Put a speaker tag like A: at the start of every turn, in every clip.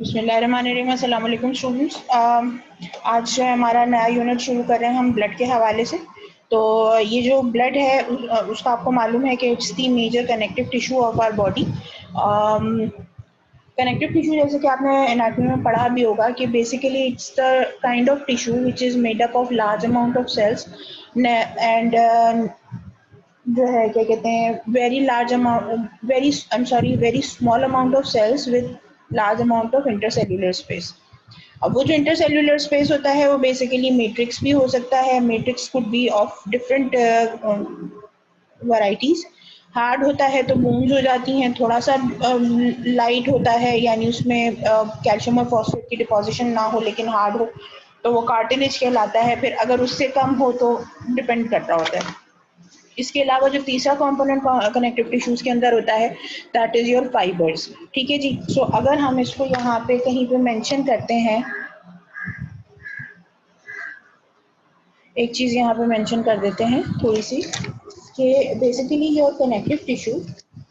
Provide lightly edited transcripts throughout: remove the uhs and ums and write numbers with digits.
A: बिस्मिल्लाहिर्रहमानिर्रहीम। अस्सलाम वालेकुम स्टूडेंट्स। आज जो है हमारा नया यूनिट शुरू कर रहे हैं हम ब्लड के हवाले से। तो ये जो ब्लड है उसका आपको मालूम है कि it's the major connective tissue of our body. Connective tissue जैसे कि आपने एनाटॉमी में पढ़ा भी होगा कि basically it's the kind of tissue which is made up of large amount of cells and जो है क्या कहते हैं very large amount very small amount of cells with large amount of intercellular space. अब वो जो इंटरसेल्यूलर स्पेस होता है वो बेसिकली मैट्रिक्स भी हो सकता है। Matrix could be of different varieties. Hard होता है तो बोन्स हो जाती हैं, थोड़ा सा लाइट होता है यानी उसमें कैल्शियम और फॉस्फेट की डिपोजिशन ना हो लेकिन हार्ड हो तो वो कार्टिलेज कहलाता है। फिर अगर उससे कम हो तो डिपेंड करता होता है। इसके अलावा जो तीसरा कंपोनेंट कनेक्टिव टिश्यूज के अंदर होता है दैट इज योर फाइबर्स। ठीक है जी। सो अगर हम इसको यहाँ पे कहीं पे मेंशन करते हैं, एक चीज़ यहाँ पे मेंशन कर देते हैं थोड़ी सी कि basically your connective tissue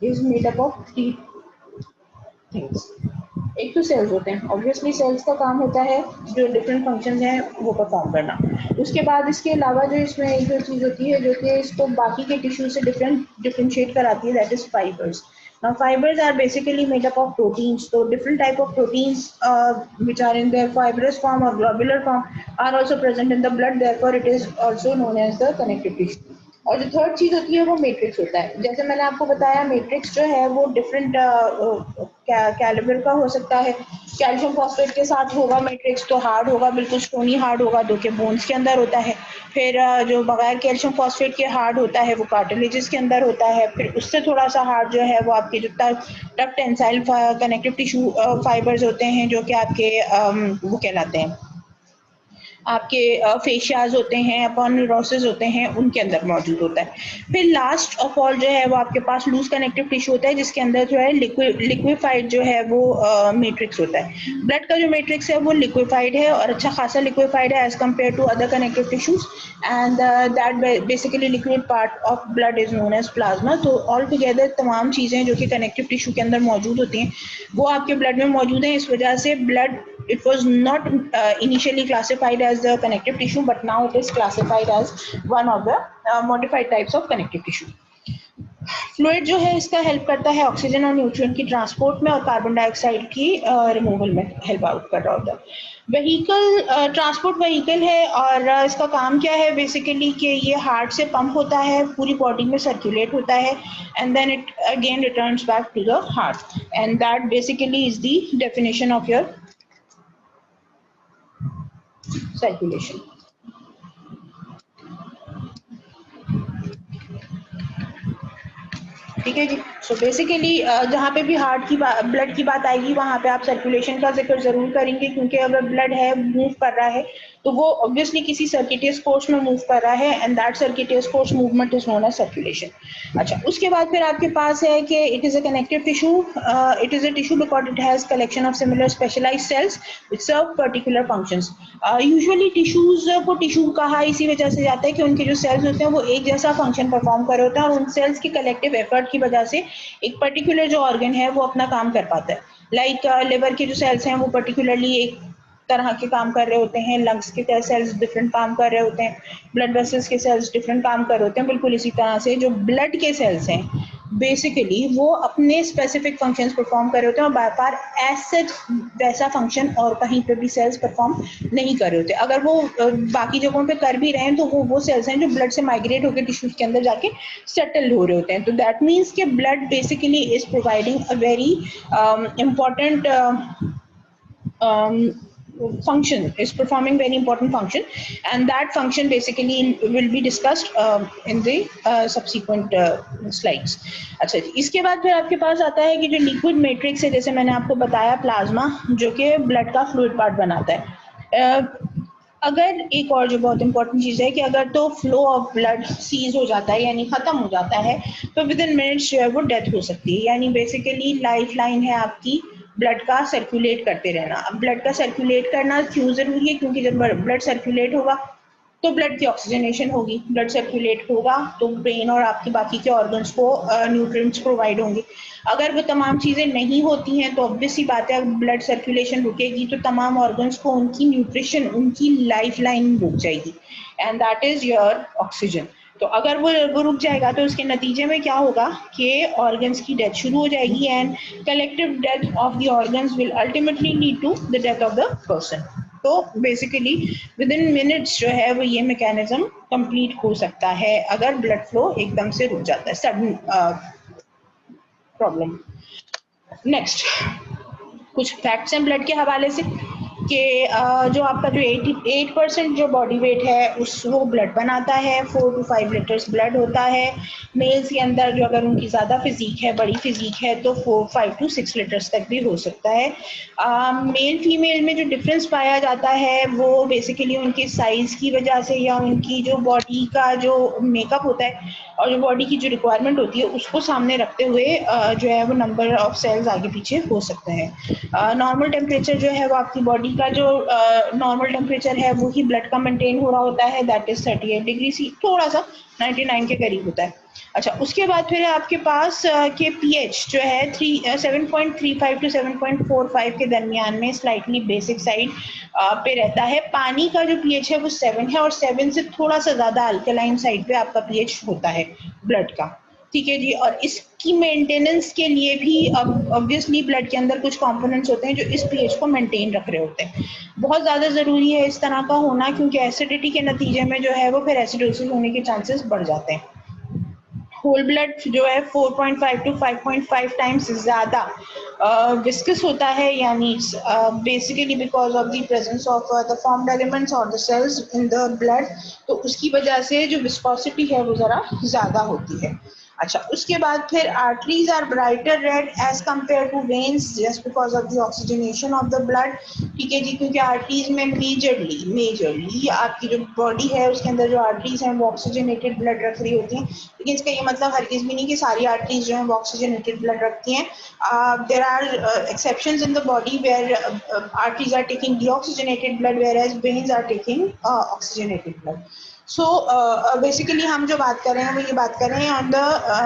A: is made up of three things. एक तो सेल्स होते हैं, ऑब्वियसली सेल्स का काम होता है जो डिफरेंट फंक्शंस हैं वो परफॉर्म करना। उसके बाद इसके अलावा जो इसमें एक जो चीज़ होती है जो कि इसको बाकी के टिश्यू से डिफरेंशिएट कराती है that is fibres. Now fibers are basically made up of proteins. So different type of proteins which are in their fibrous form or globular form are also present in the blood. Therefore, it is also known as the connective tissue. और जो third चीज होती है वो matrix होता है। जैसे मैंने आपको बताया मैट्रिक्स जो है वो डिफरेंट कैलिबर का हो सकता है। कैल्शियम फॉस्फेट के साथ होगा मैट्रिक्स तो हार्ड होगा, बिल्कुल स्टोनी हार्ड होगा, जो कि बोन्स के अंदर होता है। फिर जो बगैर कैल्शियम फॉस्फेट के हार्ड होता है वो कार्टिलेजेस के अंदर होता है। फिर उससे थोड़ा सा हार्ड जो है वो आपके जो tough tensile connective tissue fibres होते हैं जो कि आपके वो कहलाते हैं आपके फेशियाज होते हैं, अपॉन न्यूरोसिस होते हैं, उनके अंदर मौजूद होता है। फिर लास्ट ऑफ ऑल जो है वो आपके पास लूज कनेक्टिव टिश्यू होता है जिसके अंदर जो है लिक्विफाइड जो है वो मैट्रिक्स होता है। ब्लड का जो मैट्रिक्स है वो लिक्विफाइड है और अच्छा खासा लिक्विफाइड है as compare to other connective tissues and that basically liquid part of blood is known as plasma. तो ऑल टुगेदर तमाम चीज़ें जो कि कनेक्टिव टिश्यू के अंदर मौजूद होती हैं वो आपके ब्लड में मौजूद हैं। इस वजह से blood it was not initially classified as the connective tissue but now it is classified as one of the modified types of connective tissue. Fluid जो है इसका हेल्प करता है ऑक्सीजन और न्यूट्रिएंट की ट्रांसपोर्ट में और कार्बन डाइऑक्साइड की रिमूवल में हेल्प आउट कर रहा होता है। व्हीकल ट्रांसपोर्ट व्हीकल है और इसका काम क्या है बेसिकली कि ये हार्ट से पंप होता है, पूरी बॉडी में सर्कुलेट होता है and then it again returns back to the heart and that basically is the definition of your circulation. ठीक है जी। सो बेसिकली जहाँ पे भी हार्ट की ब्लड की बात आएगी वहाँ पे आप सर्कुलेशन का जिक्र जरूर करेंगे क्योंकि अगर ब्लड है मूव कर रहा है तो वो ऑब्वियसली किसी सर्किटियस कोर्स में मूव कर रहा है and that circuitous course movement is known as circulation. अच्छा, उसके बाद फिर आपके पास है कि it is a connective tissue. It is a tissue because it has collection of similar specialised cells which serve particular functions. Usually tissues को tissue कहा इसी वजह से जाता है कि उनके जो सेल्स होते हैं वो एक जैसा फंक्शन परफॉर्म कर रहे होते हैं और उन सेल्स की कलेक्टिव एफर्ट की वजह से एक पर्टिकुलर जो ऑर्गन है वो अपना काम कर पाता है। लाइक लिवर के जो सेल्स हैं वो पर्टिकुलरली एक तरह के काम कर रहे होते हैं, लंग्स के सेल्स डिफरेंट काम कर रहे होते हैं, ब्लड वेसल्स के सेल्स डिफरेंट काम कर रहे होते हैं। बिल्कुल इसी तरह से जो ब्लड के सेल्स हैं बेसिकली वो अपने स्पेसिफिक फंक्शंस परफॉर्म कर रहे होते हैं और बाय पार एज वैसा फंक्शन और कहीं पे भी सेल्स परफॉर्म नहीं कर रहे होते। अगर वो बाकी जगहों पे कर भी रहे हैं तो वो सेल्स हैं जो ब्लड से माइग्रेट होकर टिश्यूज के अंदर जाके सेटल हो रहे होते हैं। तो दैट मीन्स कि blood basically is providing a very important function, is performing very important function and that function basically will be discussed in the subsequent slides. अच्छा जी, इसके बाद फिर आपके पास आता है कि जो लिक्विड मैट्रिक्स है जैसे मैंने आपको बताया प्लाज्मा जो कि ब्लड का फ्लूइड पार्ट बनाता है। अगर एक और जो बहुत इंपॉर्टेंट चीज़ है कि अगर तो फ्लो ऑफ ब्लड सीज हो जाता है यानी ख़त्म हो जाता है तो विद इन मिनट्स जो है वो डेथ हो सकती है। यानी बेसिकली लाइफ लाइन है आपकी ब्लड का सर्कुलेट करते रहना। अब ब्लड का सर्कुलेट करना क्यों ज़रूरी है? क्योंकि जब ब्लड सर्कुलेट होगा तो ब्लड की ऑक्सीजनेशन होगी, ब्लड सर्कुलेट होगा तो ब्रेन और आपकी बाकी के ऑर्गन्स को न्यूट्रिएंट्स प्रोवाइड होंगे। अगर वो तमाम चीज़ें नहीं होती हैं तो ऑब्वियस सी बात है, ब्लड सर्कुलेशन रुकेगी तो तमाम ऑर्गन्स को उनकी न्यूट्रिशन, उनकी लाइफ लाइन रुक जाएगी, and that is your oxygen. तो अगर वो रुक जाएगा तो उसके नतीजे में क्या होगा कि ऑर्गन्स की डेथ शुरू हो जाएगी, and collective death of the organs will ultimately lead to the death of the person. तो बेसिकली विद इन मिनट्स जो है वो ये मैकेनिज्म कंप्लीट हो सकता है अगर ब्लड फ्लो एकदम से रुक जाता है, सडन प्रॉब्लम। नेक्स्ट कुछ फैक्ट्स हैं ब्लड के हवाले से कि जो आपका जो 88% जो बॉडी वेट है वो ब्लड बनाता है, 4 to 5 लीटर्स ब्लड होता है। मेल्स के अंदर जो अगर उनकी ज़्यादा फिजिक है, बड़ी फिजिक है, तो 5 to 6 लीटर्स तक भी हो सकता है। मेल फीमेल में जो डिफरेंस पाया जाता है वो बेसिकली उनके साइज़ की वजह से या उनकी जो बॉडी का जो मेकअप होता है और जो बॉडी की जो रिक्वायरमेंट होती है उसको सामने रखते हुए जो है वो नंबर ऑफ सेल्स आगे पीछे हो सकता है। नॉर्मल टेम्परेचर जो है वो आपकी बॉडी का जो नॉर्मल टेम्परेचर है वो ही ब्लड का मेंटेन हो रहा होता है, दैट इज 38 डिग्री सी, थोड़ा सा 99 के करीब होता है। अच्छा, उसके बाद फिर आपके पास के पीएच जो है 7.35 to 7.45 के दरमियान में स्लाइटली बेसिक साइड पे रहता है। पानी का जो पीएच है वो 7 है और 7 से थोड़ा सा ज़्यादा अल्कलाइन साइड पे आपका पीएच होता है ब्लड का, ठीक है जी। और इसकी मेंटेनेंस के लिए भी अब ऑब्वियसली ब्लड के अंदर कुछ कंपोनेंट्स होते हैं जो इस पीएच को मेंटेन रख रहे होते हैं। बहुत ज़्यादा ज़रूरी है इस तरह का होना, क्योंकि एसिडिटी के नतीजे में जो है वो फिर एसिडोसिस होने के चांसेस बढ़ जाते हैं। होल ब्लड जो है 4.5 to 5.5 टाइम्स ज़्यादा विस्कस होता है, यानी basically because of the presence of the formed elements और the cells in the blood, तो उसकी वजह से जो विस्कोसिटी है वो ज़रा ज़्यादा होती है। अच्छा, उसके बाद फिर arteries are brighter red as compare to veins just because of the oxygenation of the blood, ठीक है जी। क्योंकि आर्टरीज में मेजरली आपकी जो बॉडी है उसके अंदर जो आर्टरीज हैं वो ऑक्सीजनेटेड ब्लड रख रही होती हैं, लेकिन इसका ये मतलब हरगिज भी नहीं कि सारी आर्टरीज जो हैं वो ऑक्सीजनेटेड ब्लड रखती हैं। There are exceptions in the body where arteries are taking deoxygenated blood whereas veins are taking oxygenated blood. So basically हम जो बात कर रहे हैं वो ये बात कर रहे हैं ऑन द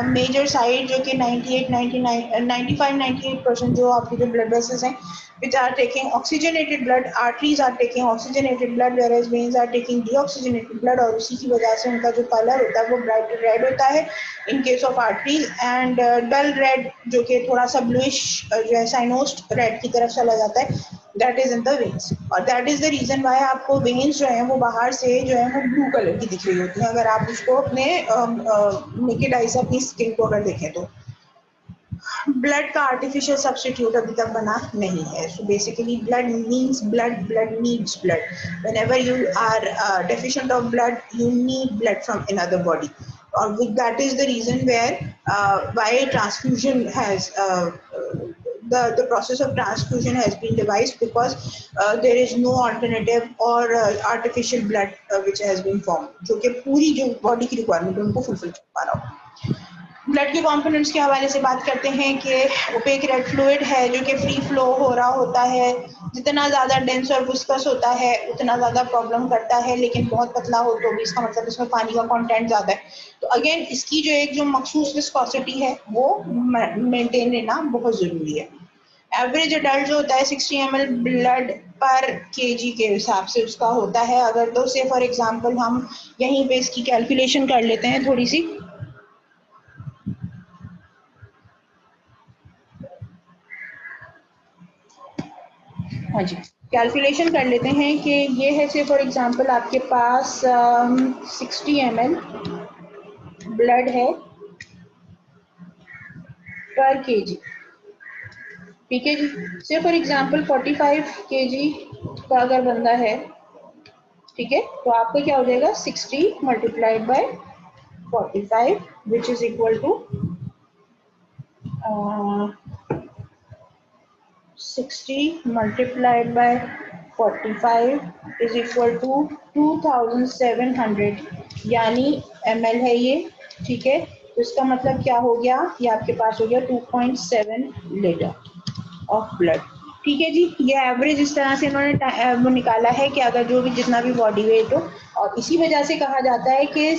A: मेजर साइड, जो कि 95-98% जो आपके जो ब्लड वेसल्स हैं which are taking oxygenated blood, arteries are taking oxygenated blood whereas veins are taking deoxygenated blood, और उसी की वजह से उनका जो कलर होता है वो ब्राइट रेड होता है in case of arteries, and dull red जो कि थोड़ा सा ब्लूइश जो है साइनोस्ट रेड की तरफ चला जाता है, that is in the veins. और that is the reason why आपको वेन्स जो है वो बाहर से जो है वो ब्लू कलर की दिख रही होती है अगर आप उसको अपने नेकेड आई से अपनी स्किन को अगर देखें तो। ब्लड का आर्टिफिशियल सब्स्टिट्यूट अभी तक बना नहीं है। So basically blood means blood, blood needs blood. Whenever you are deficient of blood you need blood from another body, और that is the reason where why transfusion has the process of transfusion has been devised, because there is no alternative or artificial blood which has been formed जो कि पूरी जो body की requirement उनको fulfil कर पा रहा हो। ब्लड के कंपोनेंट्स के हवाले से बात करते हैं कि ओपेक रेड फ्लूइड है जो कि फ्री फ्लो हो रहा होता है, जितना ज़्यादा डेंस और विस्कस होता है उतना ज़्यादा प्रॉब्लम करता है, लेकिन बहुत पतला हो तो भी इसका मतलब इसमें पानी का कंटेंट ज़्यादा है। तो अगेन इसकी जो एक जो मखसूस विस्कोसिटी है वो मेंटेन रहना बहुत ज़रूरी है। एवरेज अडल्ट जो होता है 60 ml ब्लड पर केजी के हिसाब से उसका होता है। अगर तो से फॉर एग्जांपल हम यहीं पे इसकी कैलकुलेशन कर लेते हैं थोड़ी सी, हाँ जी, कैलकुलेशन कर लेते हैं कि ये है से फॉर एग्जांपल आपके पास 60 ml ब्लड है पर केजी, ठीक है जी। से फॉर एग्जांपल 45 केजी का अगर बंदा है, ठीक है, तो आपका क्या हो जाएगा 60 multiplied by 45 which is equal to 60 multiplied by 45 is equal to 2700 यानी ml है ये, ठीक है। तो इसका मतलब क्या हो गया, ये आपके पास हो गया 2.7 लीटर ऑफ ब्लड, ठीक है जी। ये एवरेज इस तरह से इन्होंने वो निकाला है कि अगर जो भी जितना भी बॉडी वेट हो, और इसी वजह से कहा जाता है कि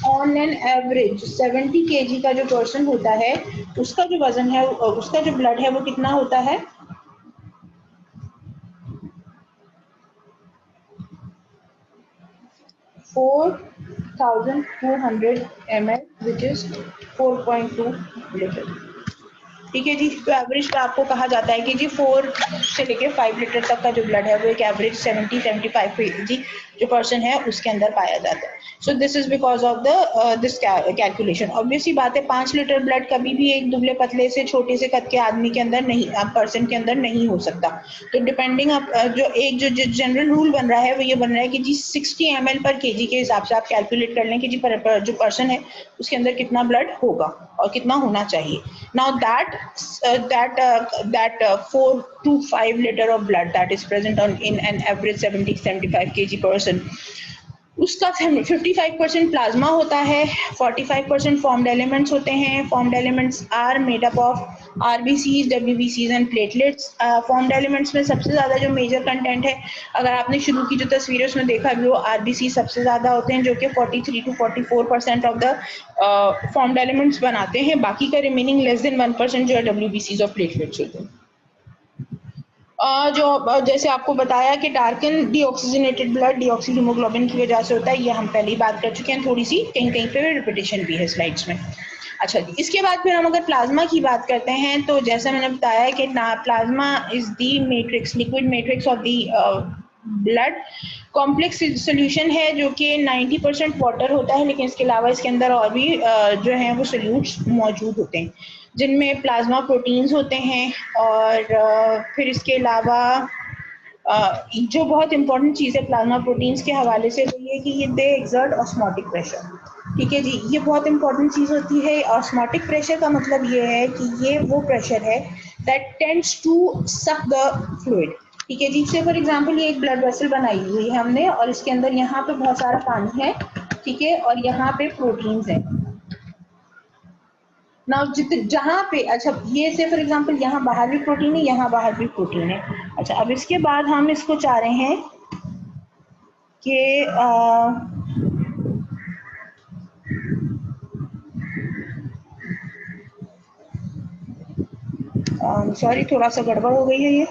A: ऑन एन एवरेज 70 kg का जो पर्सन होता है उसका जो वजन है, उसका जो ब्लड है वो कितना होता है? 4200 ml which is 4.2 लीटर। ठीक है जी। तो एवरेज पे आपको कहा जाता है कि जी 4 से लेके 5 लीटर तक का जो ब्लड है वो एक एवरेज 70-75 kg जो पर्सन है उसके अंदर पाया जाता है। So this is because of the this calculation. Obviously बात है 5 लीटर ब्लड कभी भी एक दुबले पतले से छोटे से कद के आदमी के अंदर नहीं, पर्सन के अंदर नहीं हो सकता। तो डिपेंडिंग जो एक जो जनरल रूल बन रहा है वो ये बन रहा है कि जी 60 ml पर kg के हिसाब से आप कैलकुलेट कर लें कि जी जो पर्सन है उसके अंदर कितना ब्लड होगा और कितना होना चाहिए। Now that 4 to 5 liter of blood that is present in an average 70-75 kg person, उसका 55% प्लाज्मा होता है, 45% फॉर्म्ड एलिमेंट्स होते हैं। Formed elements are made up of RBCs, डब्ल्यूबीसीज एंड प्लेटलेट्स। फॉर्म्ड एलिमेंट्स में सबसे ज़्यादा जो मेजर कंटेंट है, अगर आपने शुरू की जो तस्वीरें उसमें देखा भी हो, आरबीसी सबसे ज़्यादा होते हैं जो कि 43 to 44% of the formed elements बनाते हैं। बाकी का रिमेनिंग लेस देन 1% जो है डब्ल्यूबीसीज और प्लेटलेट्स होते हैं। जो जैसे आपको बताया कि darken deoxygenated blood deoxy haemoglobin की वजह से होता है, ये हम पहले ही बात कर चुके हैं, थोड़ी सी कहीं कहीं पे रिपीटेशन भी है स्लाइड्स में। अच्छा जी, इसके बाद फिर हम अगर प्लाज्मा की बात करते हैं तो जैसा मैंने बताया कि plasma is the matrix, liquid matrix of the blood. Complex solution है जो कि 90% वाटर होता है, लेकिन इसके अलावा इसके अंदर और भी जो है वो सोल्यूट्स मौजूद होते हैं जिनमें प्लाज्मा प्रोटीन्स होते हैं। और फिर इसके अलावा जो बहुत इंपॉर्टेंट चीज़ है प्लाज्मा प्रोटीन्स के हवाले से वो ये कि ये दे एक्सर्ट ऑस्मोटिक प्रेशर। ठीक है जी, ये बहुत इंपॉर्टेंट चीज़ होती है। ऑस्मोटिक प्रेशर का मतलब ये है कि ये वो प्रेशर है that tends to suck the fluid. ठीक है जी, से फॉर एग्जांपल ये एक ब्लड वेसल बनाई हुई है हमने और इसके अंदर यहाँ पे बहुत सारा पानी है, ठीक है, और यहाँ पे प्रोटीन्स हैं। ना जहाँ पे, अच्छा ये से फॉर एग्जांपल यहाँ बाहर भी प्रोटीन है, यहाँ बाहर भी प्रोटीन है। अच्छा, अब इसके बाद हम इसको चाह रहे हैं कि सॉरी थोड़ा सा गड़बड़ हो गई है ये।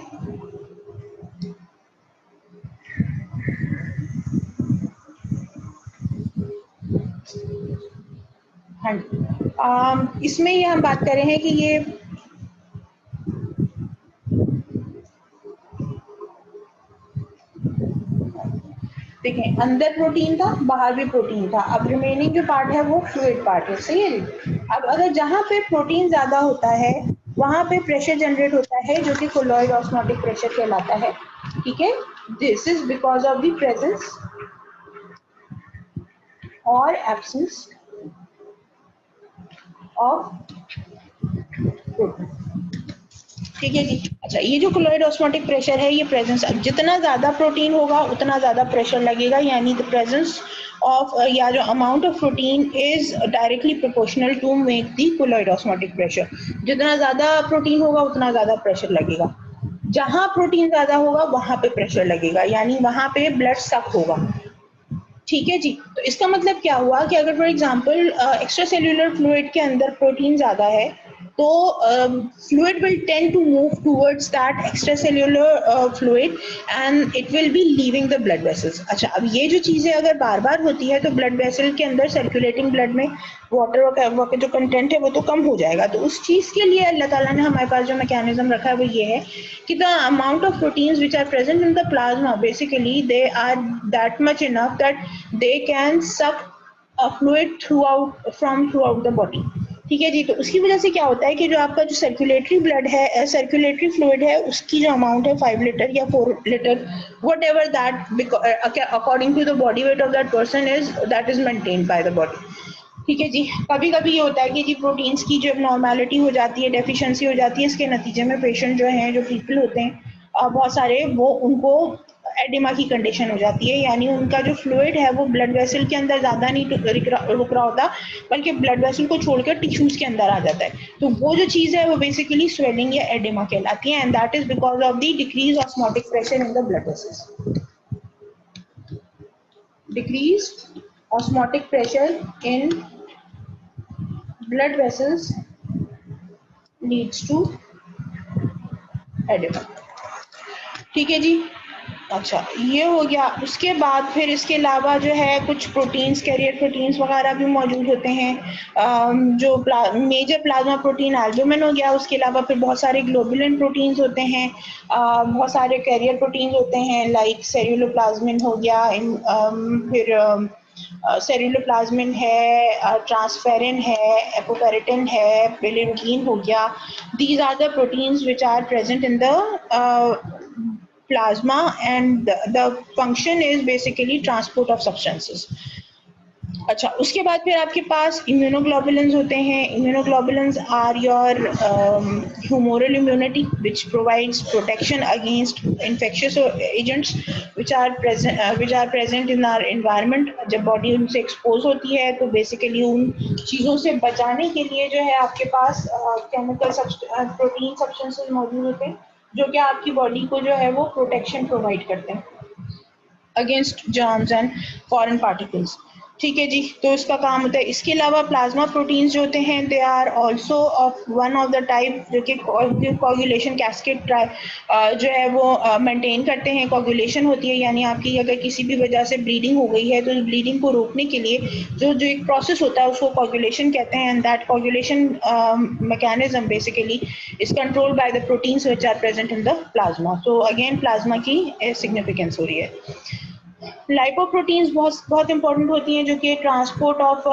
A: हाँ, इसमें ये हम बात कर रहे हैं कि ये देखें, अंदर प्रोटीन था, बाहर भी प्रोटीन था। अब रिमेनिंग जो पार्ट है वो फ्लूइड पार्ट है, सही है। अब अगर जहाँ पे प्रोटीन ज्यादा होता है वहां पे प्रेशर जनरेट होता है जो कि कोलॉइड ऑस्मोटिक प्रेशर कहलाता है। ठीक है, this is because of the presence और एब्सेंस ऑफ प्रोटीन। ठीक है जी। अच्छा, ये जो कोलॉइड ऑस्मोटिक प्रेशर है ये प्रेजेंस, जितना ज्यादा प्रोटीन होगा उतना ज्यादा प्रेशर लगेगा, यानी द प्रेजेंस ऑफ या जो amount of protein is directly proportional to make the colloid osmotic pressure. जितना ज्यादा प्रोटीन होगा उतना ज्यादा प्रेशर लगेगा। जहां प्रोटीन ज्यादा होगा वहां पे प्रेशर लगेगा, यानी वहां पे ब्लड सक होगा। ठीक है जी। तो इसका मतलब क्या हुआ कि अगर for example extra cellular fluid के अंदर प्रोटीन ज्यादा है तो fluid will tend to move towards that extra cellular fluid and it will be leaving the blood vessels. अच्छा, अब ये जो चीजें अगर बार बार होती है तो ब्लड वेसल के अंदर सर्कुलेटिंग ब्लड में वाटर का जो कंटेंट है वो तो कम हो जाएगा। तो उस चीज के लिए अल्लाह ताला ने हमारे पास जो मैकेनिज्म रखा है वो ये है कि the amount of proteins which are present in the plasma basically they are that much enough that they can suck a fluid throughout the body। ठीक है जी। तो उसकी वजह से क्या होता है कि जो आपका जो सर्कुलेटरी ब्लड है, सर्कुलेटरी फ्लूइड है, उसकी जो अमाउंट है 5 लीटर या 4 litre whatever that according to the body weight of that person is that is maintained by the body. ठीक है जी। कभी कभी ये होता है कि जी प्रोटीन्स की जो नॉर्मेलिटी हो जाती है, डेफिशिएंसी हो जाती है, इसके नतीजे में पेशेंट जो हैं, जो पीपल होते हैं बहुत सारे, वो उनको एडिमा की कंडीशन हो जाती है, यानी उनका जो फ्लूइड है वो ब्लड वेसल के अंदर ज़्यादा नहीं रुक रहा होता बल्कि ब्लड वेसल को छोड़कर टिश्यूज के अंदर आ जाता है। तो वो जो चीज़ है वो बेसिकली स्वेलिंग या एडिमा कहलाती है and that is because of the decrease osmotic pressure in the blood vessels. Decrease osmotic pressure in blood vessels leads to edema। ठीक है जी। अच्छा, ये हो गया। उसके बाद फिर इसके अलावा जो है कुछ प्रोटीन्स, कैरियर प्रोटीन्स वगैरह भी मौजूद होते हैं। जो मेजर प्लाज्मा प्रोटीन एल्बुमिन हो गया, उसके अलावा फिर बहुत सारे ग्लोबुलिन प्रोटीन्स होते हैं, बहुत सारे कैरियर प्रोटीन्स होते हैं लाइक सेल्यूलोप्लाज्मिन हो गया, फिर सेल्यूलोप्लाज्मिन है, ट्रांसफेरिन है, एपोपेरिटिन है, बिलिरुबिन हो गया। These are the proteins which are present in the plasma, and the function is basically transport of substances। अच्छा, उसके बाद फिर आपके पास इम्यूनोग्लोबुलिन्स होते हैं। Immunoglobulins are your humoral immunity which provides protection against infectious agents which are present in our environment. जब body उनसे expose होती है तो बेसिकली उन चीज़ों से बचाने के लिए जो है आपके पास केमिकल प्रोटीन सब्सटेंसेस मौजूद होते हैं जो कि आपकी बॉडी को जो है वो प्रोटेक्शन प्रोवाइड करते हैं against germs and foreign particles. ठीक है जी, तो इसका काम होता है। इसके अलावा प्लाज्मा प्रोटीन्स जो होते हैं they are also of one of the type जो कि कोगुलेशन कैस्केड जो है वो मेंटेन करते हैं। कोगुलेशन होती है यानी आपकी अगर किसी भी वजह से ब्लीडिंग हो गई है तो उस ब्लीडिंग को रोकने के लिए जो जो एक प्रोसेस होता है उसको कोगुलेशन कहते हैं, and that coagulation mechanism basically is controlled by the proteins which are present in the plasma. So again plasma की सिग्निफिकेंस हो रही है। लाइपोप्रोटीन्स बहुत इंपॉर्टेंट होती हैं जो कि ट्रांसपोर्ट ऑफ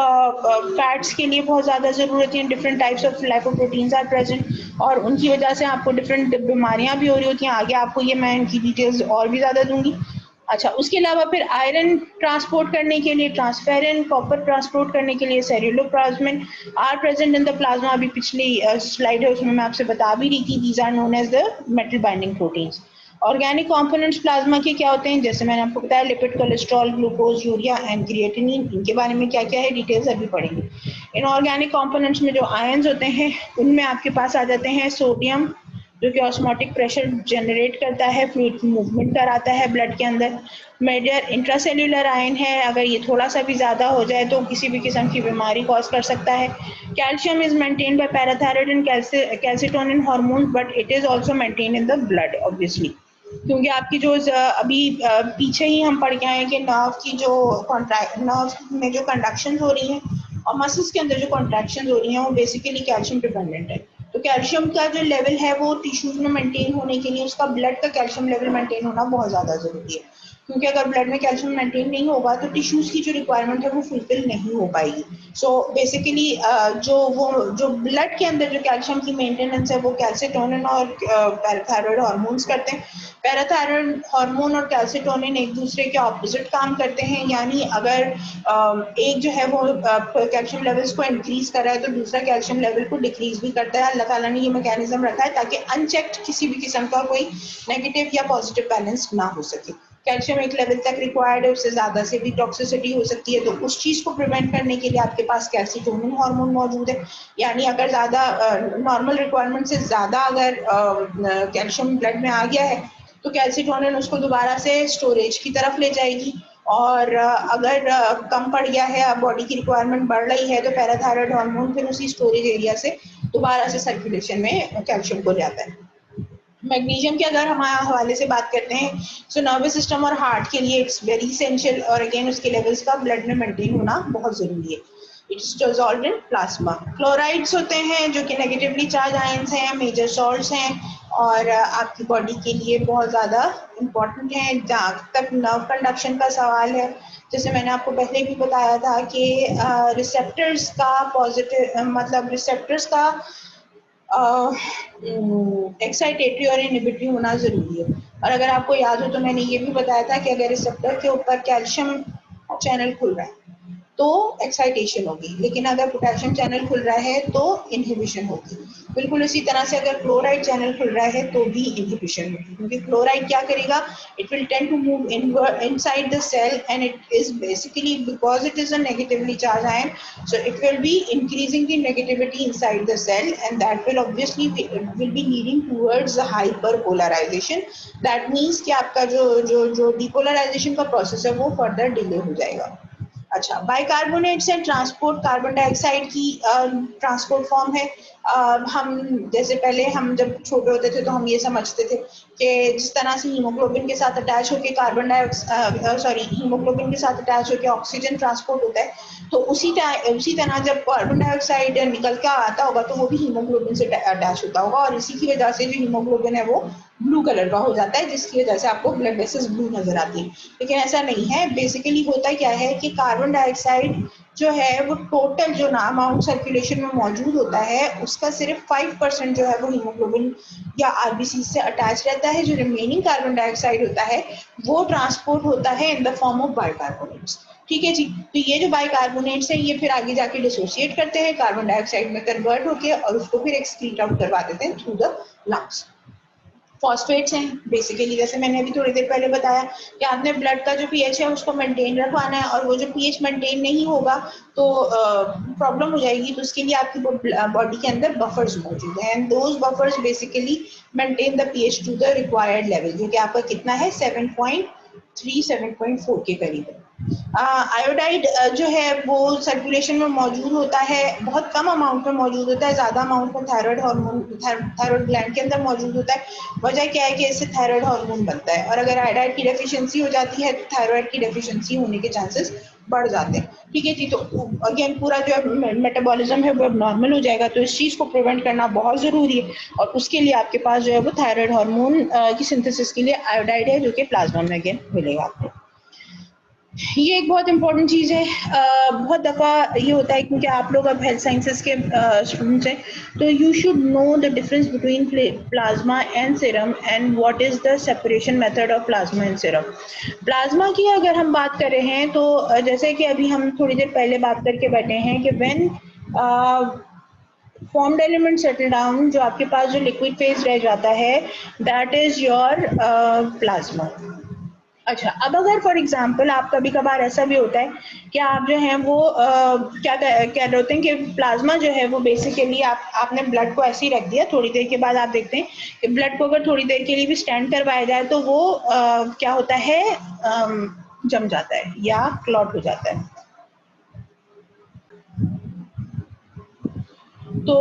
A: फैट्स के लिए बहुत ज़्यादा ज़रूरत है। Different types of lipoproteins are present और उनकी वजह से आपको डिफरेंट बीमारियां भी हो रही होती हैं। आगे आपको ये मैं इनकी डिटेल्स और भी ज़्यादा दूंगी। अच्छा, उसके अलावा फिर आयरन ट्रांसपोर्ट करने के लिए ट्रांसफेरिन, कॉपर ट्रांसपोर्ट करने के लिए ceruloplasmin are present in the plasma. अभी पिछली स्लाइड है उसमें मैं आपसे बता भी रही थी, these are known as the metal binding proteins. Organic components plasma के क्या होते हैं, जैसे मैंने आपको बताया lipid, cholesterol, glucose, urea and creatinine. इनके बारे में क्या क्या है डिटेल्स अभी पढ़ेंगे। इन ऑर्गेनिक कंपोनेंट्स में जो आयंस होते हैं उनमें आपके पास आ जाते हैं सोडियम जो कि ऑस्मोटिक प्रेशर जनरेट करता है, फ्लूइड मूवमेंट कराता है ब्लड के अंदर। मेजर इंट्रासेल्यूलर आयन है, अगर ये थोड़ा सा भी ज़्यादा हो जाए तो किसी भी किस्म की बीमारी कॉज कर सकता है। Calcium is maintained bye parathyroid and calcitonin hormone but it is also maintained in the blood obviously, क्योंकि आपकी जो अभी पीछे ही हम पढ़ के आए हैं कि नर्व की जो नर्व में जो कंडक्शन हो रही है और मसल्स के अंदर जो कॉन्ट्रैक्शन हो रही हैं वो बेसिकली कैल्शियम डिपेंडेंट है। तो कैल्शियम का जो लेवल है वो टिश्यूज में मेंटेन होने के लिए उसका ब्लड का कैल्शियम लेवल मेंटेन होना बहुत ज़्यादा ज़रूरी है, क्योंकि अगर ब्लड में कैल्शियम मेंटेन नहीं होगा तो टिश्यूज की जो रिक्वायरमेंट है वो फुलफिल नहीं हो पाएगी। सो बेसिकली जो ब्लड के अंदर जो कैल्शियम की मेंटेनेंस है वो कैल्सिटोनिन और पैराथायरॉइड हार्मोन्स करते हैं। पैराथायरॉइड हार्मोन और कैल्सिटोनिन एक दूसरे के ऑपोजिट काम करते हैं, यानी अगर एक जो है वो कैल्शियम लेवल्स को इंक्रीज कर रहा है तो दूसरा कैल्शियम लेवल को डिक्रीज भी करता है। अल्लाह ताला ने ये मैकेनिज्म रखा है ताकि अनचेक्ड किसी भी किस्म का कोई नेगेटिव या पॉजिटिव बैलेंस ना हो सके। कैल्शियम एक लेवल तक रिक्वायर्ड है, उससे ज्यादा से भी टॉक्सिसिटी हो सकती है, तो उस चीज को प्रिवेंट करने के लिए आपके पास कैल्सिटोनिन हार्मोन मौजूद है। यानी अगर ज्यादा नॉर्मल रिक्वायरमेंट से ज्यादा अगर कैल्शियम ब्लड में आ गया है तो कैल्सिटोनिन उसको दोबारा से स्टोरेज की तरफ ले जाएगी, और अगर कम पड़ गया है, बॉडी की रिक्वायरमेंट बढ़ रही है तो पैराथायरॉइड हार्मोन फिर उसी स्टोरेज एरिया से दोबारा से सर्कुलेशन में कैल्शियम को ले आता है। मैग्नीशियम के अगर हम हवाले से बात करते हैं सो नर्वस सिस्टम और हार्ट के लिए इट्स वेरी इसेंशियल, और अगेन उसके लेवल्स का ब्लड में मेंटेन होना बहुत जरूरी है। It's dissolved in plasma. Chlorides होते हैं जो कि नेगेटिवली चार्ज आयंस हैं, मेजर सॉल्ट्स हैं और आपकी बॉडी के लिए बहुत ज़्यादा इम्पॉर्टेंट हैं। जहाँ तक नर्व कंडक्शन का सवाल है, जैसे मैंने आपको पहले भी बताया था कि रिसेप्टर्स का पॉजिटिव मतलब रिसेप्टर्स का एक्साइटेटरी और इनहिबिटरी होना जरूरी है। और अगर आपको याद हो तो मैंने ये भी बताया था कि अगर रिसेप्टर के ऊपर कैल्शियम चैनल खुल रहा है तो एक्साइटेशन होगी, लेकिन अगर पोटेशियम चैनल खुल रहा है तो इनहिबिशन होगी। बिल्कुल इसी तरह से अगर क्लोराइड चैनल खुल रहा है तो भी इनहिबिशन होगी, क्योंकि क्लोराइड क्या करेगा, it will tend to move inside the cell and it is basically because it is a negatively charge ion, so it will be increasing the negativity inside the cell and that will obviously will be leading towards the hyperpolarization. That means कि आपका जो जो जो depolarization का process है वो further delay हो जाएगा। अच्छा, बाइकार्बोनेट्स हैं ट्रांसपोर्ट कार्बन डाइऑक्साइड की ट्रांसपोर्ट फॉर्म है। हम जैसे पहले हम जब छोटे होते थे तो हम ये समझते थे कि जिस तरह से हीमोग्लोबिन के साथ अटैच होकर कार्बन डाइऑक्साइड हीमोग्लोबिन के साथ अटैच होकर ऑक्सीजन ट्रांसपोर्ट होता है, तो उसी तरह जब कार्बन डाइऑक्साइड निकल के आता होगा तो वो भी हीमोग्लोबिन से अटैच होता होगा, और इसी की वजह से जो हीमोग्लोबिन है वो ब्लू कलर का हो जाता है, जिसकी वजह से आपको ब्लड वेसल्स ब्लू नजर आती है। लेकिन ऐसा नहीं है। बेसिकली होता क्या है कि कार्बन डाइऑक्साइड जो है वो टोटल जो ना अमाउंट सर्कुलेशन में मौजूद होता है उसका सिर्फ 5% जो है वो हीमोग्लोबिन या आरबीसी से अटैच रहता है। जो रिमेनिंग कार्बन डाइऑक्साइड होता है वो ट्रांसपोर्ट होता है in the form of bicarbonates. ठीक है जी। तो ये जो बाइकार्बोनेट्स है ये फिर आगे जाके डिसोसिएट करते हैं कार्बन डाइऑक्साइड में कन्वर्ट होके और उसको फिर एक्सक्रीट आउट करवा देते हैं थ्रू द लंग्स। फॉस्फेट्स हैं बेसिकली, जैसे मैंने अभी थोड़ी देर पहले बताया कि आपने ब्लड का जो पीएच है उसको मेंटेन रखवाना है, और वो जो पीएच मेंटेन नहीं होगा तो प्रॉब्लम हो जाएगी। तो उसके लिए आपकी बॉडी के अंदर बफर्स मौजूद हैं, and those buffers basically maintain the pH to the required level, जो कि आपका कितना है 7.3 7.4 के करीब है। आयोडाइड जो है वो सर्कुलेशन में मौजूद होता है, बहुत कम अमाउंट में मौजूद होता है, ज़्यादा अमाउंट में थायराइड हार्मोन थायराइड ग्लैंड के अंदर मौजूद होता है। वजह क्या है कि इससे थायराइड हार्मोन बनता है, और अगर आयोडाइड की डेफिशिएंसी हो जाती है तो थायराइड की डेफिशिएंसी होने के चांसेस बढ़ जाते हैं। ठीक है जी। तो अगेन पूरा जो मेटाबॉलिज्म है वो नॉर्मल हो जाएगा, तो इस चीज़ को प्रिवेंट करना बहुत ज़रूरी है, और उसके लिए आपके पास जो है वो थायराइड हार्मोन की सिंथेसिस के लिए आयोडाइड है, जो कि प्लाज्मा में अगेन मिलेगा आपको। ये एक बहुत इंपॉर्टेंट चीज़ है। बहुत दफ़ा ये होता है क्योंकि आप लोग अब हेल्थ साइंसेस के स्टूडेंट्स हैं, तो you should know the difference between plasma and serum and what is the separation method of plasma and serum. Plasma की अगर हम बात कर रहे हैं तो जैसे कि अभी हम थोड़ी देर पहले बात करके बैठे हैं कि when formed element settle down, जो आपके पास जो लिक्विड फेज रह जाता है दैट इज़ योर प्लाज्मा। अच्छा, अब अगर फॉर एग्जांपल आप कभी-कभार ऐसा भी होता है कि आप जो हैं वो क्या कह रहे होते हैं कि प्लाज्मा जो है वो बेसिकली आपने ब्लड को ऐसे ही रख दिया, थोड़ी देर के बाद आप देखते हैं कि ब्लड को अगर थोड़ी देर के लिए भी स्टैंड करवाया जाए तो वो क्या होता है, जम जाता है या क्लॉट हो जाता है। तो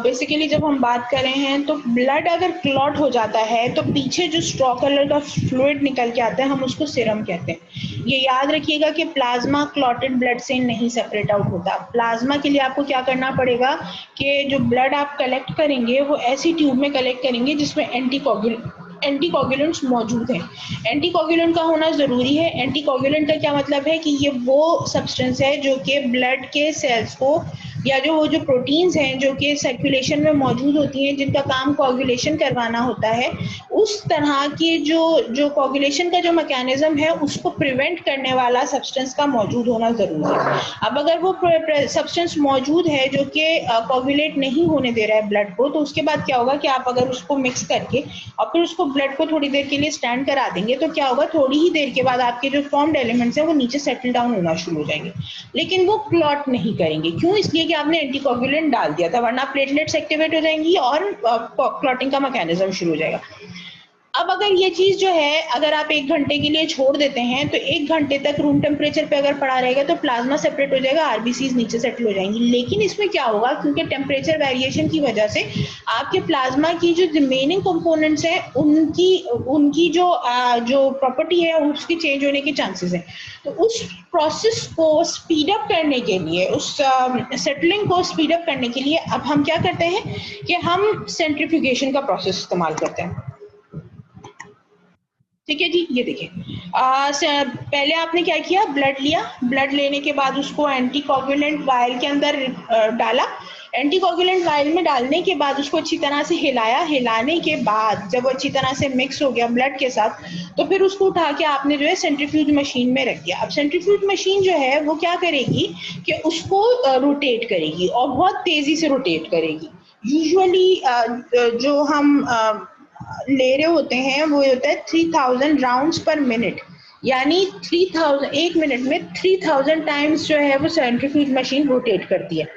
A: बेसिकली जब हम बात कर रहे हैं तो ब्लड अगर क्लॉट हो जाता है तो पीछे जो स्ट्रॉ कलर का फ्लूइड निकल के आता है हम उसको सीरम कहते हैं। ये याद रखिएगा कि प्लाज्मा क्लॉटेड ब्लड से नहीं सेपरेट आउट होता। प्लाज्मा के लिए आपको क्या करना पड़ेगा कि जो ब्लड आप कलेक्ट करेंगे वो ऐसी ट्यूब में कलेक्ट करेंगे जिसमें एंटीकोगुलेंट्स मौजूद हैं। एंटीकोगुलेंट का होना ज़रूरी है। एंटीकोगुलेंट का क्या मतलब है कि ये वो सब्सटेंस है जो कि ब्लड के सेल्स को या जो प्रोटीन्स हैं जो कि सर्कुलेशन में मौजूद होती हैं जिनका काम कोगुलेशन करवाना होता है, उस तरह की जो कोगुलेशन का जो मैकेनिज्म है उसको प्रिवेंट करने वाला सब्सटेंस का मौजूद होना ज़रूरी है। अब अगर वो सब्सटेंस मौजूद है जो कि कोगुलेट नहीं होने दे रहा है ब्लड को, तो उसके बाद क्या होगा कि आप अगर उसको मिक्स करके और फिर उसको ब्लड को थोड़ी देर के लिए स्टैंड करा देंगे तो क्या होगा, थोड़ी ही देर के बाद आपके जो फॉर्म्ड एलिमेंट्स हैं वो नीचे सेटल डाउन होना शुरू हो जाएंगे, लेकिन वो क्लॉट नहीं करेंगे। क्यों? इसलिए कि आपने एंटीकोगुलेंट डाल दिया था, वरना प्लेटलेट्स एक्टिवेट हो जाएंगी और क्लॉटिंग का मैकेनिज्म शुरू हो जाएगा। अब अगर ये चीज़ जो है अगर आप 1 घंटे के लिए छोड़ देते हैं तो 1 घंटे तक रूम टेम्परेचर पे अगर पड़ा रहेगा तो प्लाज्मा सेपरेट हो जाएगा, आरबीसीज नीचे सेटल हो जाएंगी। लेकिन इसमें क्या होगा, क्योंकि टेम्परेचर वेरिएशन की वजह से आपके प्लाज्मा की जो रिमेनिंग कंपोनेंट्स हैं उनकी जो प्रॉपर्टी है उसकी चेंज होने के चांसेस हैं। तो उस प्रोसेस को स्पीड अप करने के लिए, उस सेटलिंग को स्पीड अप करने के लिए अब हम क्या करते हैं कि हम सेंट्रीफ्यूगेशन का प्रोसेस इस्तेमाल करते हैं। ठीक है जी। ये देखिए, पहले आपने क्या किया, ब्लड लिया, ब्लड लेने के बाद उसको एंटीकोगुलेंट वायल के अंदर डाला। एंटीकोगुलेंट वायल में डालने के बाद उसको अच्छी तरह से हिलाया। हिलाने के बाद जब वो अच्छी तरह से मिक्स हो गया ब्लड के साथ, तो फिर उसको उठा के आपने जो है सेंट्रीफ्यूज मशीन में रख दिया। अब सेंट्रीफ्यूज मशीन जो है वो क्या करेगी कि उसको रोटेट करेगी और बहुत तेजी से रोटेट करेगी। यूजुअली जो हम ले रहे होते हैं वो होता है 3000 राउंड्स पर मिनट, यानी 3000 1 मिनट में 3000 टाइम्स जो है वो सेंट्रीफ्यूज मशीन रोटेट करती है।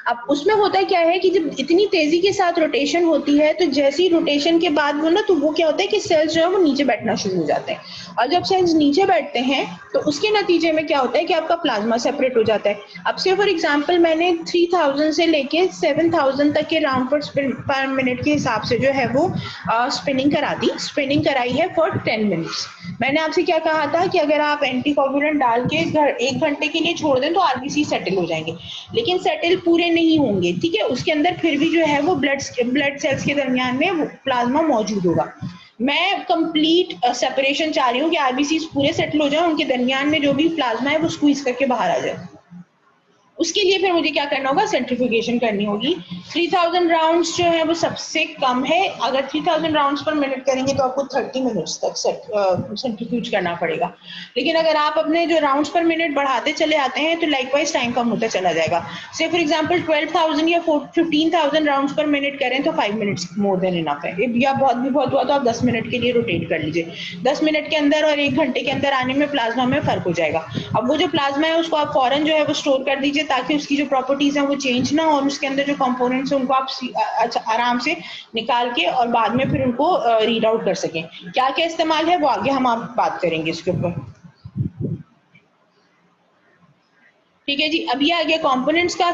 A: अब उसमें होता है क्या है कि जब इतनी तेजी के साथ रोटेशन होती है तो जैसी रोटेशन के बाद वो ना, तो वो क्या होता है कि सेल्स जो है वो नीचे बैठना शुरू हो जाते हैं, और जब सेल्स नीचे बैठते हैं तो उसके नतीजे में क्या होता है कि आपका प्लाज्मा सेपरेट हो जाता है। अब से फॉर एग्जांपल मैंने 3000 से लेके 7000 तक के राउंड पर मिनट के हिसाब से जो है वो स्पिनिंग करा दी, स्पिनिंग कराई है फॉर 10 मिनट्स। मैंने आपसे क्या कहा था कि अगर आप एंटीकोगुलेंट डाल के 1 घंटे के लिए छोड़ दें तो आरबीसी सेटल हो जाएंगे, लेकिन सेटल पूरे नहीं होंगे, ठीक है, उसके अंदर फिर भी जो है वो ब्लड सेल्स के दरमियान में प्लाज्मा मौजूद होगा। मैं कंप्लीट सेपरेशन चाह रही हूँ कि आरबीसी पूरे सेटल हो जाए, उनके दरमियान में जो भी प्लाज्मा है वो स्क्वीज करके बाहर आ जाए। उसके लिए फिर मुझे क्या करना होगा, सेंट्रीफ्यूगेशन करनी होगी। 3000 राउंड्स जो है वो सबसे कम है, अगर 3000 राउंड्स पर मिनट करेंगे तो आपको 30 मिनट्स तक सेंट्रीफ्यूज करना पड़ेगा। लेकिन अगर आप अपने जो राउंड्स पर मिनट बढ़ाते चले आते हैं तो लाइकवाइज टाइम कम होता चला जाएगा। से फॉर एग्जांपल 12000 या 15000 राउंड्स पर मिनट करें तो 5 मिनट्स मोर देन इनफ है, या बहुत भी बहुत हुआ तो आप 10 मिनट के लिए रोटेट कर लीजिए। 10 मिनट के अंदर और 1 घंटे के अंदर आने में प्लाज्मा में फर्क हो जाएगा। अब वो जो प्लाज्मा है उसको आप फौरन जो है वो स्टोर कर दीजिए ताकि उसकी जो प्रॉपर्टीज हैं वो चेंज ना हो, और उसके अंदर जो कंपोनेंट्स हैं उनको आप आराम से निकाल के और बाद में फिर उनको रीड आउट कर सकें। क्या क्या इस्तेमाल है वो आगे हम आप बात करेंगे इसके ऊपर, ठीक है जी। अब ये आ गया कंपोनेंट्स का।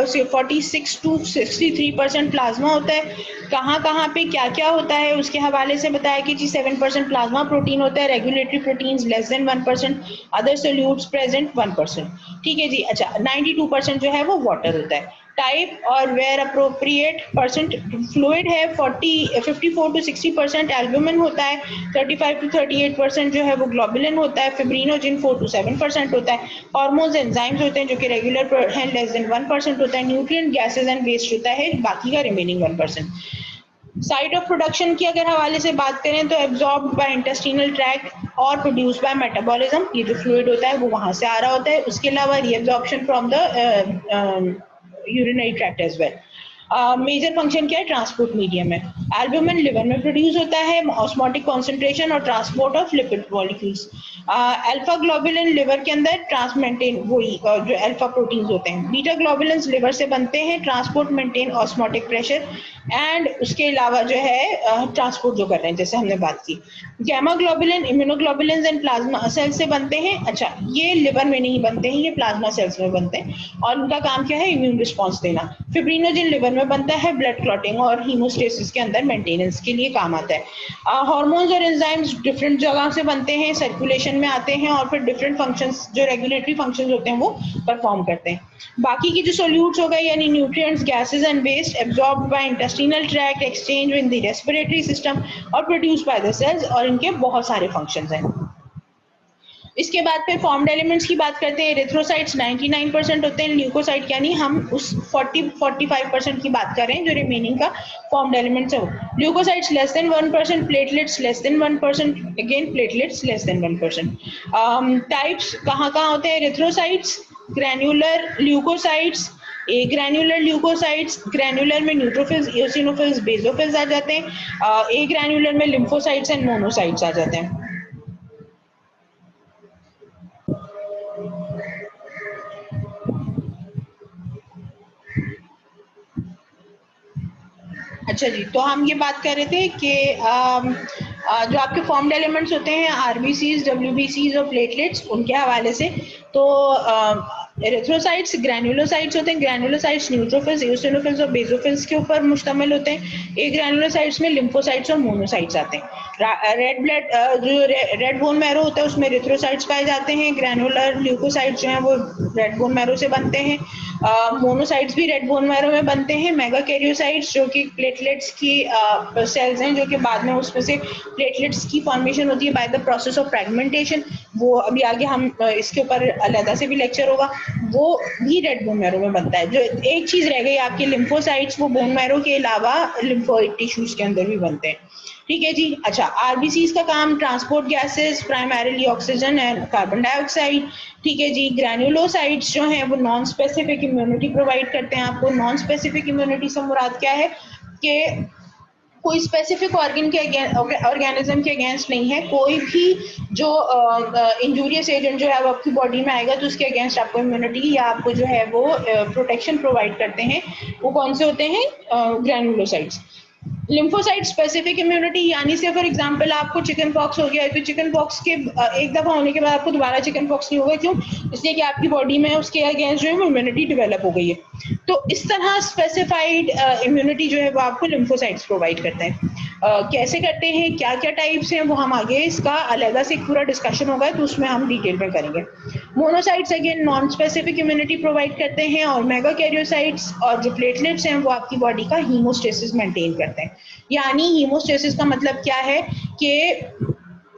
A: 46 to 63% प्लाज्मा होता है। कहाँ कहाँ पे क्या क्या होता है उसके हवाले से बताया कि जी 7% प्लाज्मा प्रोटीन होता है, regulatory proteins less than 1%, other solutes present 1%, ठीक है जी। अच्छा 92% जो है वो वाटर होता है। टाइप और वेयर अप्रोप्रिएट परसेंट फ्लूइड है, 54 to 60% एल्बुमिन होता है, 35 to 38% जो है वो ग्लोबुलिन होता है, फिब्रिनोजिन 4 to 7% होता है, हार्मोन्स एंजाइम्स होते हैं जो कि रेगुलर है लेस देन 1% होता है, न्यूट्रिएंट गैसेस एंड वेस्ट होता है बाकी का रिमेनिंग 1%। साइट ऑफ प्रोडक्शन की अगर हवाले से बात करें तो एब्जॉर्ब बाय इंटेस्टिनल ट्रैक्ट और प्रोड्यूस बाय मेटाबॉलिज्म, ये जो फ्लूइड होता है वो वहां से आ रहा होता है। उसके अलावा reabsorption from the urinary tract as well. Major function क्या है, ट्रांसपोर्ट मीडियम है। एल्बुमिन लिवर में प्रोड्यूस होता है, ऑस्मोटिक कॉन्सेंट्रेशन और transport of lipid molecules. Alpha globulin liver के अंदर ट्रांसमेंटेन वही जो अल्फा प्रोटीन्स होते हैं। बीटा ग्लोबुलिन लिवर से बनते हैं, transport maintain osmotic pressure and उसके अलावा जो है ट्रांसपोर्ट जो कर रहे हैं जैसे हमने बात की। Gamma globulin immunoglobulin and plasma cell से बनते हैं। अच्छा ये लिवर में नहीं बनते हैं, ये प्लाज्मा सेल्स में बनते हैं और उनका काम क्या है, इम्यून रिस्पॉन्स देना। फिब्रिनोजिन लिवर में बनता है, ब्लड क्लॉटिंग और हीमोस्टेसिस के अंदर मेंटेनेंस के लिए काम आता है। हार्मोन्स और एंजाइम्स डिफरेंट जगह से बनते हैं, सर्कुलेशन में आते हैं और फिर डिफरेंट फंक्शंस जो रेगुलेटरी फंक्शंस होते हैं वो परफॉर्म करते हैं। बाकी की जो सोल्यूट्स हो गए यानी nutrients gases and waste absorbed by intestinal tract, exchange in the respiratory system और प्रोड्यूस बाय द सेल्स, और इनके बहुत सारे फंक्शंस हैं। इसके बाद फिर फॉर्म्ड एलिमेंट्स की बात करते हैं। एरिथ्रोसाइट्स 99% होते हैं, ल्यूकोसाइट यानी हम उस 40-45% की बात कर रहे हैं जो रिमेनिंग का फॉर्म्ड एलिमेंट्स है। Leukocytes less than 1%, platelets less than 1%, again platelets less than 1%। Types कहाँ कहाँ होते हैं, erythrocytes, granular leukocytes, agranular leukocytes, granular में न्यूट्रोफिल्स, इओसिनोफिल्स, बेसोफिल्स आ जाते हैं। ए ग्रैन्युलर में लिम्फोसाइट्स एंड मोनोसाइट्स आ जाते हैं। अच्छा जी, तो हम ये बात कर रहे थे कि जो आपके फॉर्म्ड एलिमेंट्स होते हैं आरबीसीज, डब्ल्यूबीसीज और प्लेटलेट्स, उनके हवाले से तो एरिथ्रोसाइट्स ग्रैन्युलोसाइट्स होते हैं। ग्रैन्युलोसाइट्स न्यूट्रोफिल्स, इओसिनोफिल्स और बेसोफिल्स के ऊपर मुश्तमिल होते हैं। ए ग्रैन्युलोसाइट्स में लिम्फोसाइट्स और मोनोसाइट्स आते हैं। रेड ब्लड जो रेड बोन मैरो होता है उसमें एरिथ्रोसाइट्स पाए जाते हैं। ग्रैन्युलर ल्यूकोसाइट्स जो हैं वो रेड बोन मैरो से बनते हैं। मोनोसाइट्स भी रेड बोन मैरो में बनते हैं। मेगाकैरियोसाइट्स जो कि प्लेटलेट्स की सेल्स हैं जो कि बाद में उसमें से प्लेटलेट्स की फॉर्मेशन होती है by the process of fragmentation, वो अभी आगे हम इसके ऊपर अलग से भी लेक्चर होगा, वो भी रेड बोन मैरो में बनता है। जो एक चीज रह गई आपके लिम्फोसाइट्स, वो बोन मैरो के अलावा लिम्फोइड टिश्यूज के अंदर भी बनते हैं, ठीक है जी। अच्छा आरबीसीज का काम transport gases, primarily oxygen and carbon dioxide, ठीक है जी। ग्रैन्युलोसाइट्स जो हैं वो नॉन स्पेसिफिक इम्यूनिटी प्रोवाइड करते हैं आपको। नॉन स्पेसिफिक इम्यूनिटी से मुराद क्या है कि कोई स्पेसिफिक ऑर्गेनिज्म के अगेंस्ट नहीं है, कोई भी जो इंजूरियस एजेंट जो है वो आपकी बॉडी में आएगा तो उसके अगेंस्ट आपको इम्यूनिटी या आपको जो है वो प्रोटेक्शन प्रोवाइड करते हैं। वो कौन से होते हैं? ग्रैनुलोसाइट्स। लिम्फोसाइट स्पेसिफिक इम्यूनिटी, यानी से फॉर एग्जांपल आपको चिकन पॉक्स हो गया है तो चिकन पॉक्स के एक दफा होने के बाद आपको दोबारा चिकन पॉक्स नहीं होगा। क्यों? इसलिए कि आपकी बॉडी में उसके अगेंस्ट जो है वो इम्यूनिटी डेवलप हो गई है। तो इस तरह स्पेसिफाइड इम्यूनिटी जो है वो आपको लिम्फोसाइट्स प्रोवाइड करते हैं। कैसे करते हैं, क्या क्या टाइप्स हैं, वो हम आगे इसका अलग से एक पूरा डिस्कशन होगा तो उसमें हम डिटेल में करेंगे। Monocytes again non specific immunity provide करते हैं, और मेगाकैरियोसाइट्स और जो प्लेटलेट्स हैं वो आपकी बॉडी का हीमोस्टेसिस मेंटेन करते हैं। यानी हीमोस्टेसिस का मतलब क्या है कि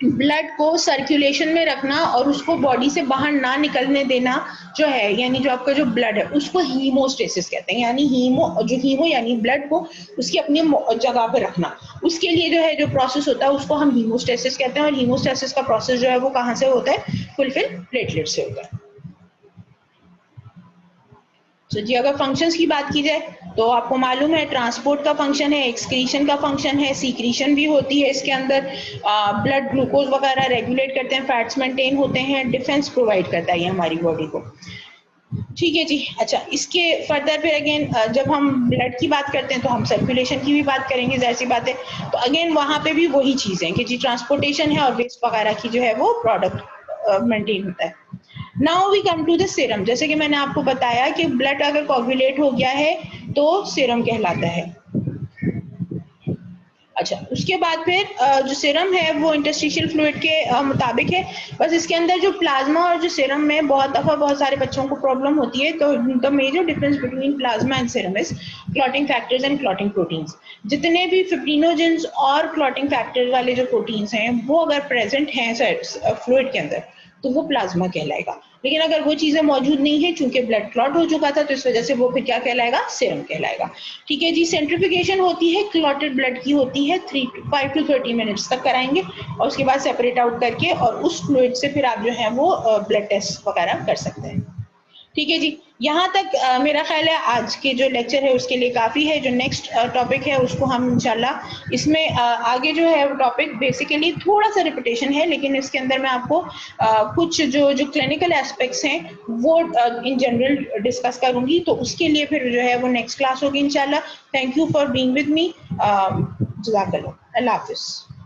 A: ब्लड को सर्कुलेशन में रखना और उसको बॉडी से बाहर ना निकलने देना जो है, यानी जो आपका जो ब्लड है उसको हीमोस्टेसिस कहते हैं। यानी हीमो यानी ब्लड को उसकी अपनी जगह पे रखना, उसके लिए जो है जो प्रोसेस होता है उसको हम हीमोस्टेसिस कहते हैं। और हीमोस्टेसिस का प्रोसेस जो है वो कहाँ से होता है? फुलफिल प्लेटलेट से होता है। तो जी अगर फंक्शंस की बात की जाए तो आपको मालूम है ट्रांसपोर्ट का फंक्शन है, एक्सक्रीशन का फंक्शन है, सीक्रीशन भी होती है इसके अंदर, ब्लड ग्लूकोज वगैरह रेगुलेट करते हैं, फैट्स मेंटेन होते हैं, डिफेंस प्रोवाइड करता है ये हमारी बॉडी को। ठीक है जी। अच्छा, इसके फर्दर फिर अगेन जब हम ब्लड की बात करते हैं तो हम सर्कुलेशन की भी बात करेंगे, जाहिर सी बात है। तो अगेन वहाँ पे भी वही चीज़ है कि जी ट्रांसपोर्टेशन है और वेस्ट वगैरह की जो है वो प्रोडक्ट मेंटेन होता है। Now we come to the serum. जैसे कि मैंने आपको बताया कि ब्लड अगर कोगुलेट हो गया है तो सीरम कहलाता है। अच्छा, उसके बाद फिर जो सीरम है वो इंटरस्टिशियल फ्लूइड के मुताबिक है। बस इसके अंदर जो प्लाज्मा और जो सीरम में बहुत दफ़ा बहुत सारे बच्चों को प्रॉब्लम होती है। तो the major difference between plasma and serum is clotting factors and clotting proteins. जितने भी फिब्रिनोजेंस और क्लॉटिंग फैक्टर्स वाले जो प्रोटीन्स हैं वो अगर प्रेजेंट हैं फ्लूइड के अंदर तो वो प्लाज्मा कहलाएगा। लेकिन अगर वो चीज़ें मौजूद नहीं है, चूंकि ब्लड क्लॉट हो चुका था, तो इस वजह से वो फिर क्या कहलाएगा? सीरम कहलाएगा। ठीक है जी। सेंट्रिफिकेशन होती है क्लॉटेड ब्लड की, होती है 5 to 30 मिनट्स तक कराएंगे और उसके बाद सेपरेट आउट करके और उस फ्लूइड से फिर आप जो है वो ब्लड टेस्ट वगैरह कर सकते हैं। ठीक है जी। यहाँ तक मेरा ख्याल है आज के जो लेक्चर है उसके लिए काफ़ी है। जो नेक्स्ट टॉपिक है उसको हम इंशाल्लाह इसमें आगे जो है वो टॉपिक बेसिकली थोड़ा सा रिपीटेशन है, लेकिन इसके अंदर मैं आपको कुछ जो क्लिनिकल एस्पेक्ट्स हैं वो इन जनरल डिस्कस करूंगी। तो उसके लिए फिर जो है वो नेक्स्ट क्लास होगी इंशाल्लाह। Thank you for being with me. जज़ाकल्लाह। अल्लाह हाफिज़।